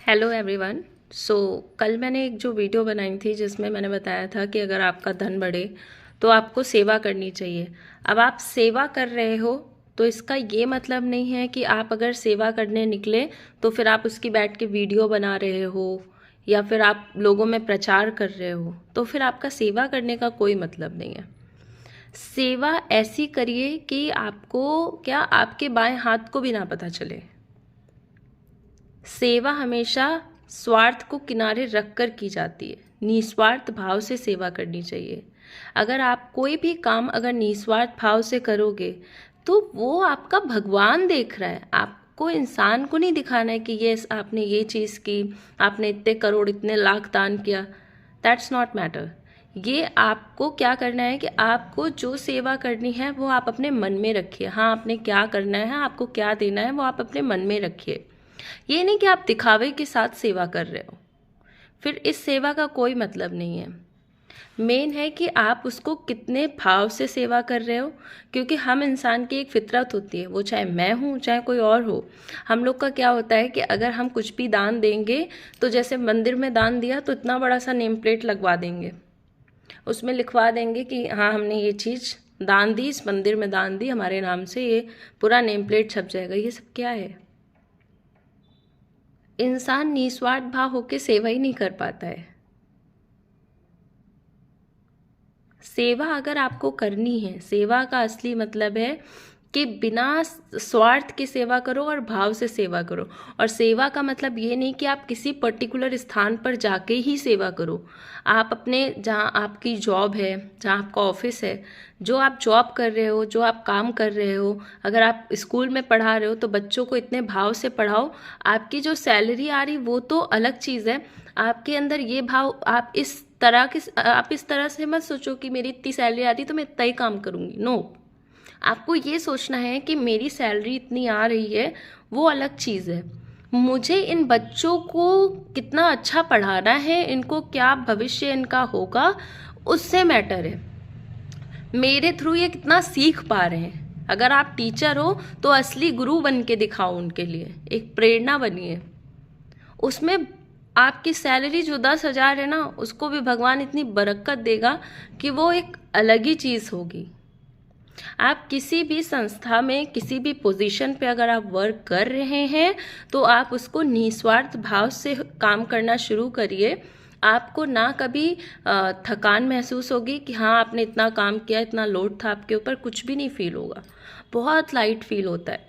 Hello everyone. कल मैंने एक जो वीडियो बनाई थी जिसमें मैंने बताया था कि अगर आपका धन बढ़े तो आपको सेवा करनी चाहिए। अब आप सेवा कर रहे हो तो इसका ये मतलब नहीं है कि आप अगर सेवा करने निकले तो फिर आप उसकी बैठ के वीडियो बना रहे हो या फिर आप लोगों में प्रचार कर रहे हो, तो फिर आपका सेवा करने का कोई मतलब नहीं है। सेवा ऐसी करिए कि आपको क्या, आपके बाएं हाथ को भी ना पता चले। सेवा हमेशा स्वार्थ को किनारे रखकर की जाती है, निस्वार्थ भाव से सेवा करनी चाहिए। अगर आप कोई भी काम अगर निस्वार्थ भाव से करोगे तो वो आपका भगवान देख रहा है। आपको इंसान को नहीं दिखाना है कि ये आपने ये चीज़ की, आपने इतने करोड़ इतने लाख दान किया। That's not matter. ये आपको क्या करना है कि आपको जो सेवा करनी है वो आप अपने मन में रखिए। हाँ, आपने क्या करना है, आपको क्या देना है वो आप अपने मन में रखिए। ये नहीं कि आप दिखावे के साथ सेवा कर रहे हो, फिर इस सेवा का कोई मतलब नहीं है। मेन है कि आप उसको कितने भाव से सेवा कर रहे हो, क्योंकि हम इंसान की एक फितरत होती है, वो चाहे मैं हूँ चाहे कोई और हो। हम लोग का क्या होता है कि अगर हम कुछ भी दान देंगे तो जैसे मंदिर में दान दिया तो इतना बड़ा सा नेम प्लेट लगवा देंगे, उसमें लिखवा देंगे कि हाँ हमने ये चीज़ दान दी, इस मंदिर में दान दी, हमारे नाम से ये पूरा नेम प्लेट छप जाएगा। ये सब क्या है? इंसान निस्वार्थ भाव होकर सेवा ही नहीं कर पाता है। सेवा अगर आपको करनी है, सेवा का असली मतलब है कि बिना स्वार्थ के सेवा करो और भाव से सेवा करो। और सेवा का मतलब ये नहीं कि आप किसी पर्टिकुलर स्थान पर जाके ही सेवा करो। आप अपने, जहाँ आपकी जॉब है, जहाँ आपका ऑफिस है, जो आप जॉब कर रहे हो, जो आप काम कर रहे हो, अगर आप स्कूल में पढ़ा रहे हो तो बच्चों को इतने भाव से पढ़ाओ। आपकी जो सैलरी आ रही वो तो अलग चीज़ है, आपके अंदर ये भाव, आप इस तरह से मत सोचो कि मेरी इतनी सैलरी आती तो मैं इतना ही काम करूँगी। नो, आपको ये सोचना है कि मेरी सैलरी इतनी आ रही है, वो अलग चीज़ है। मुझे इन बच्चों को कितना अच्छा पढ़ाना है, इनको क्या भविष्य इनका होगा, उससे मैटर है। मेरे थ्रू ये कितना सीख पा रहे हैं। अगर आप टीचर हो तो असली गुरु बन के दिखाओ, उनके लिए एक प्रेरणा बनिए। उसमें आपकी सैलरी जो 10,000 है ना, उसको भी भगवान इतनी बरकत देगा कि वो एक अलग ही चीज़ होगी। आप किसी भी संस्था में, किसी भी पोजीशन पे अगर आप वर्क कर रहे हैं तो आप उसको निस्वार्थ भाव से काम करना शुरू करिए। आपको ना कभी थकान महसूस होगी कि हाँ आपने इतना काम किया, इतना लोड था आपके ऊपर, कुछ भी नहीं फील होगा। बहुत लाइट फील होता है।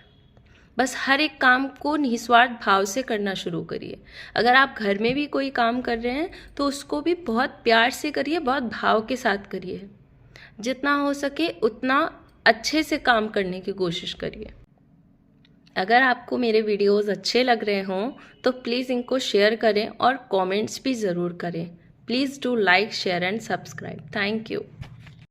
बस हर एक काम को निस्वार्थ भाव से करना शुरू करिए। अगर आप घर में भी कोई काम कर रहे हैं तो उसको भी बहुत प्यार से करिए, बहुत भाव के साथ करिए। जितना हो सके उतना अच्छे से काम करने की कोशिश करिए। अगर आपको मेरे वीडियोस अच्छे लग रहे हों तो प्लीज़ इनको शेयर करें और कमेंट्स भी ज़रूर करें। Please do like, share and subscribe. Thank you.